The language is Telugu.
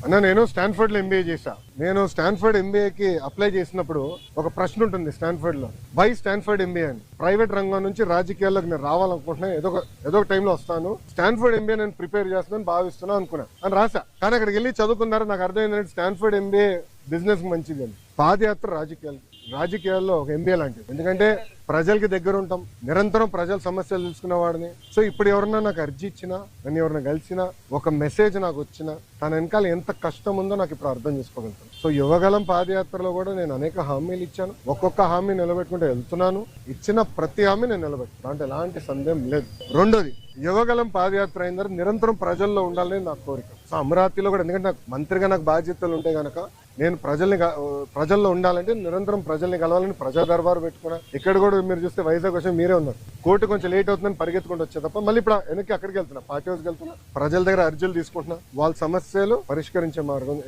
అన్న నేను స్టాన్ఫర్డ్ లో ఎంబీఏ చేశా. నేను స్టాన్ఫర్డ్ ఎంబీఏకి అప్లై చేసినప్పుడు ఒక ప్రశ్న ఉంటుంది స్టాన్ఫర్డ్ లో, వై స్టాన్ఫర్డ్ ఎంబీఏ అని. ప్రైవేట్ రంగం నుంచి రాజకీయాల్లోకి నేను రావాలనుకుంటున్నా, ఏదో ఒక టైంలో వస్తాను, స్టాన్ఫర్డ్ ఎంబీఏ నేను ప్రిపేర్ చేస్తున్నాను భావిస్తున్నా అనుకున్నా అని రాసా. కానీ అక్కడికి వెళ్ళి చదువుకున్నారు, నాకు అర్థమైందంటే స్టాన్ఫర్డ్ ఎంబీఏ బిజినెస్ మంచిది అని. పాదయాత్ర రాజకీయాల్లో ఒక ఎంబీఏ లాంటిది. ఎందుకంటే ప్రజలకి దగ్గర ఉంటాం, నిరంతరం ప్రజల సమస్యలు తెలుసుకున్న వాడిని. సో ఇప్పుడు ఎవరన్నా నాకు అర్జీ ఇచ్చినా, నన్ను ఎవరన్నా కలిసినా, ఒక మెసేజ్ నాకు వచ్చినా, తన వెనకాల ఎంత కష్టం ఉందో నాకు ఇప్పుడు అర్థం చేసుకోగలుగుతాను. సో యువగలం పాదయాత్రలో కూడా నేను అనేక హామీలు ఇచ్చాను, ఒక్కొక్క హామీ నిలబెట్టుకుంటూ వెళ్తున్నాను. ఇచ్చిన ప్రతి హామీ నేను నిలబెట్టుకున్నాను, దాంట్లో ఎలాంటి సందేహం లేదు. రెండోది, యువగలం పాదయాత్ర అయిన తర్వాత నిరంతరం ప్రజల్లో ఉండాలని నాకు కోరిక. సో అమరావతిలో కూడా, ఎందుకంటే నాకు మంత్రిగా నాకు బాధ్యతలు ఉంటే గనక నేను ప్రజల్లో ఉండాలంటే నిరంతరం ప్రజల్ని కలవాలని ప్రజా దర్బారు పెట్టుకున్నా. ఇక్కడ కూడా మీరు చూస్తే వైజాగ్ వచ్చి మీరే ఉన్నారు, కోర్టు కొంచెం లేట్ అవుతుందని పరిగెత్తుకుంటూ వచ్చే తప్ప మళ్ళీ ఇప్పుడు వెనక్కి అక్కడికి వెళ్తున్నా, పార్టీ హౌస్కి వెళ్తున్నా, ప్రజల దగ్గర అర్జీలు తీసుకుంటున్నా, వాళ్ళ సమస్యలు పరిష్కరించే మార్గం